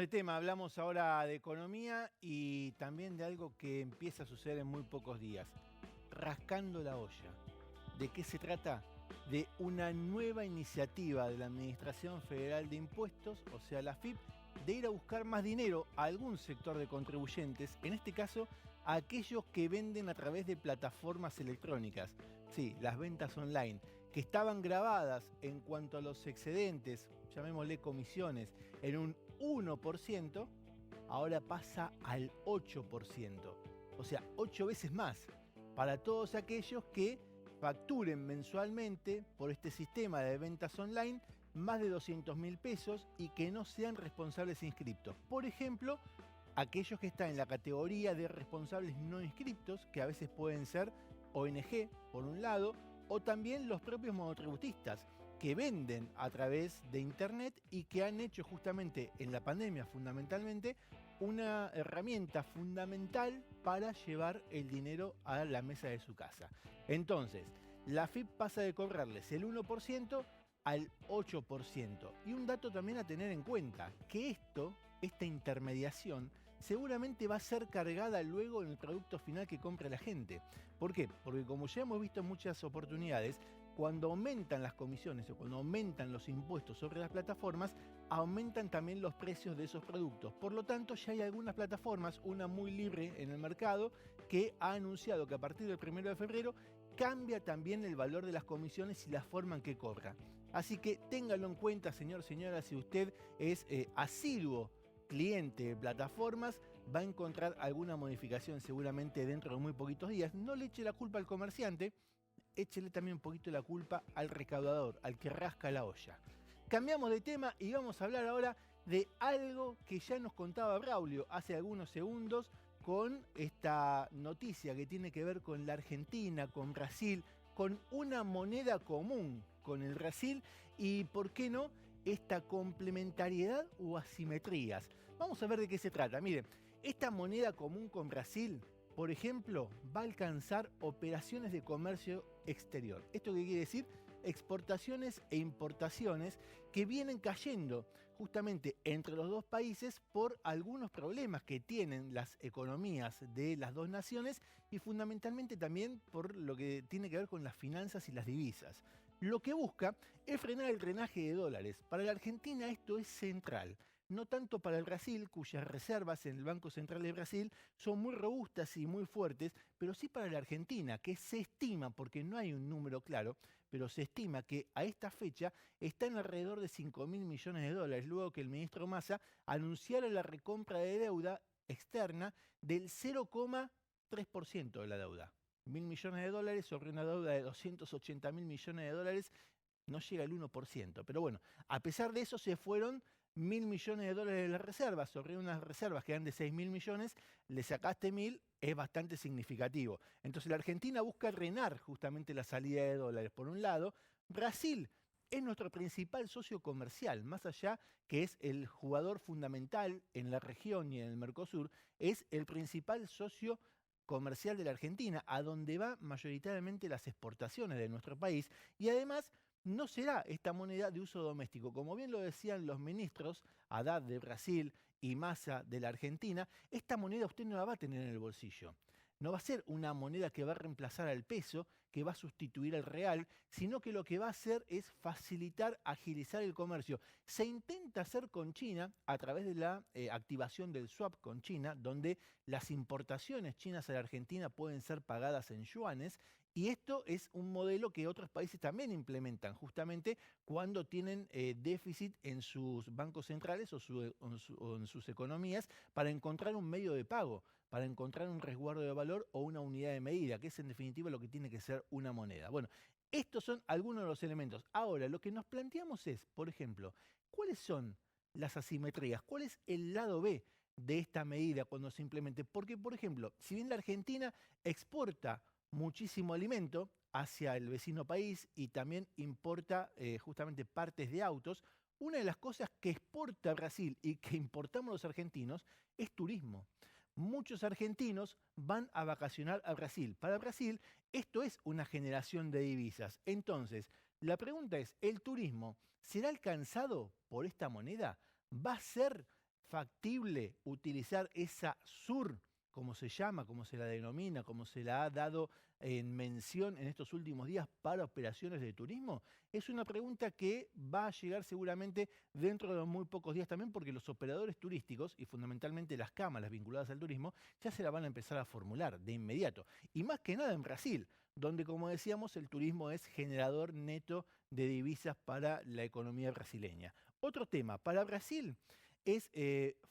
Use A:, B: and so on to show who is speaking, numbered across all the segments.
A: de tema, hablamos ahora de economía y también de algo que empieza a suceder en muy pocos días. Rascando la olla. ¿De qué se trata? De una nueva iniciativa de la Administración Federal de Impuestos, o sea la AFIP, de ir a buscar más dinero a algún sector de contribuyentes, en este caso a aquellos que venden a través de plataformas electrónicas. Sí, las ventas online, que estaban grabadas en cuanto a los excedentes, llamémosle comisiones, en un 1%, ahora pasa al 8%. O sea, 8 veces más para todos aquellos que facturen mensualmente por este sistema de ventas online más de 200.000 pesos y que no sean responsables inscriptos. Por ejemplo, aquellos que están en la categoría de responsables no inscriptos, que a veces pueden ser ONG, por un lado, o también los propios monotributistas, que venden a través de internet y que han hecho justamente en la pandemia fundamentalmente una herramienta fundamental para llevar el dinero a la mesa de su casa. Entonces, la AFIP pasa de cobrarles el 1% al 8%. Y un dato también a tener en cuenta, que esta intermediación, seguramente va a ser cargada luego en el producto final que compre la gente. ¿Por qué? Porque como ya hemos visto en muchas oportunidades, cuando aumentan las comisiones o cuando aumentan los impuestos sobre las plataformas, aumentan también los precios de esos productos. Por lo tanto, ya hay algunas plataformas, una muy libre en el mercado, que ha anunciado que a partir del 1 de febrero cambia también el valor de las comisiones y la forma en que cobra. Así que téngalo en cuenta, señor, señora, si usted es asiduo cliente de plataformas, va a encontrar alguna modificación seguramente dentro de muy poquitos días. No le eche la culpa al comerciante, échele también un poquito la culpa al recaudador, al que rasca la olla. Cambiamos de tema y vamos a hablar ahora de algo que ya nos contaba Braulio hace algunos segundos con esta noticia que tiene que ver con la Argentina, con Brasil, con una moneda común con el Brasil y, ¿por qué no?, esta complementariedad o asimetrías. Vamos a ver de qué se trata. Miren, esta moneda común con Brasil, por ejemplo, va a alcanzar operaciones de comercio exterior. ¿Esto qué quiere decir? Exportaciones e importaciones que vienen cayendo justamente entre los dos países por algunos problemas que tienen las economías de las dos naciones y fundamentalmente también por lo que tiene que ver con las finanzas y las divisas. Lo que busca es frenar el drenaje de dólares. Para la Argentina esto es central. No tanto para el Brasil, cuyas reservas en el Banco Central de Brasil son muy robustas y muy fuertes, pero sí para la Argentina, que se estima, porque no hay un número claro, pero se estima que a esta fecha está en alrededor de 5.000 millones de dólares, luego que el ministro Massa anunciara la recompra de deuda externa del 0,3% de la deuda. 1.000 millones de dólares sobre una deuda de 280.000 millones de dólares, no llega al 1%. Pero bueno, a pesar de eso se fueron 1.000 millones de dólares de las reservas, sobre unas reservas que eran de 6.000 millones, le sacaste 1.000, es bastante significativo. Entonces la Argentina busca drenar justamente la salida de dólares. Por un lado, Brasil es nuestro principal socio comercial, más allá que es el jugador fundamental en la región y en el Mercosur, es el principal socio comercial de la Argentina, a donde va mayoritariamente las exportaciones de nuestro país, y además no será esta moneda de uso doméstico. Como bien lo decían los ministros, Haddad de Brasil y Massa de la Argentina, esta moneda usted no la va a tener en el bolsillo. No va a ser una moneda que va a reemplazar al peso, que va a sustituir al real, sino que lo que va a hacer es facilitar, agilizar el comercio. Se intenta hacer con China a través de la activación del swap con China, donde las importaciones chinas a la Argentina pueden ser pagadas en yuanes, y esto es un modelo que otros países también implementan, justamente cuando tienen déficit en sus bancos centrales o en sus economías, para encontrar un medio de pago, para encontrar un resguardo de valor o una unidad de medida, que es en definitiva lo que tiene que ser una moneda. Bueno, estos son algunos de los elementos. Ahora, lo que nos planteamos es, por ejemplo, ¿cuáles son las asimetrías? ¿Cuál es el lado B de esta medida cuando se implemente? Porque, por ejemplo, si bien la Argentina exporta muchísimo alimento hacia el vecino país y también importa justamente partes de autos, una de las cosas que exporta Brasil y que importamos los argentinos es turismo. Muchos argentinos van a vacacionar a Brasil. Para Brasil esto es una generación de divisas. Entonces, la pregunta es, ¿el turismo será alcanzado por esta moneda? ¿Va a ser factible utilizar esa SUR, como se llama, como se la denomina, como se la ha dado en mención en estos últimos días para operaciones de turismo? Es una pregunta que va a llegar seguramente dentro de muy pocos días también, porque los operadores turísticos y fundamentalmente las cámaras vinculadas al turismo ya se la van a empezar a formular de inmediato. Y más que nada en Brasil, donde, como decíamos, el turismo es generador neto de divisas para la economía brasileña. Otro tema, para Brasil es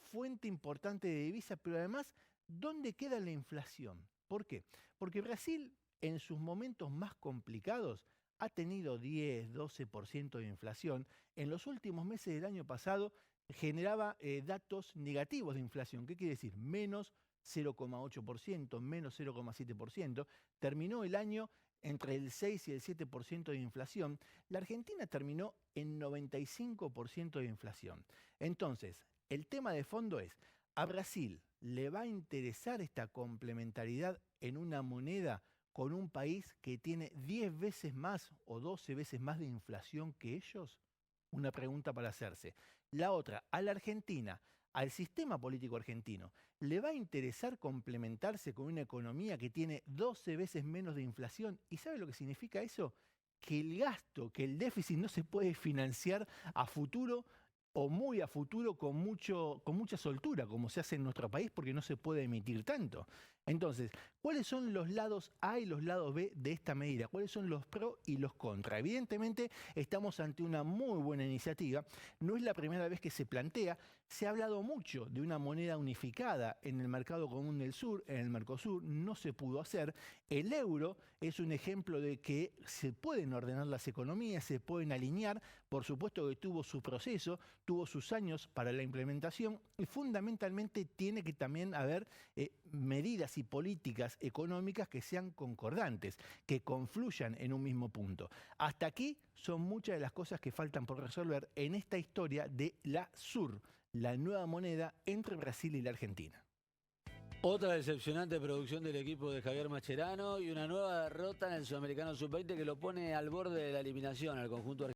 A: fuente importante de divisas, pero además, ¿dónde queda la inflación? ¿Por qué? Porque Brasil, en sus momentos más complicados, ha tenido 10, 12% de inflación. En los últimos meses del año pasado generaba datos negativos de inflación. ¿Qué quiere decir? Menos 0,8%, menos 0,7%. Terminó el año entre el 6 y el 7% de inflación. La Argentina terminó en 95% de inflación. Entonces, el tema de fondo es, ¿a Brasil le va a interesar esta complementariedad en una moneda con un país que tiene 10 veces más o 12 veces más de inflación que ellos? Una pregunta para hacerse. La otra, a la Argentina, al sistema político argentino, ¿le va a interesar complementarse con una economía que tiene 12 veces menos de inflación? ¿Y sabe lo que significa eso? Que el gasto, que el déficit no se puede financiar a futuro o muy a futuro con mucha soltura, como se hace en nuestro país, porque no se puede emitir tanto. Entonces, ¿cuáles son los lados A y los lados B de esta medida? ¿Cuáles son los pros y los contras? Evidentemente, estamos ante una muy buena iniciativa. No es la primera vez que se plantea. Se ha hablado mucho de una moneda unificada en el mercado común del sur, en el Mercosur. No se pudo hacer. El euro es un ejemplo de que se pueden ordenar las economías, se pueden alinear. Por supuesto que tuvo su proceso, tuvo sus años para la implementación y fundamentalmente tiene que también haber medidas y políticas económicas que sean concordantes, que confluyan en un mismo punto. Hasta aquí son muchas de las cosas que faltan por resolver en esta historia de la SUR, la nueva moneda entre Brasil y la Argentina.
B: Otra decepcionante producción del equipo de Javier Mascherano y una nueva derrota en el Sudamericano Sub-20 que lo pone al borde de la eliminación al conjunto argentino.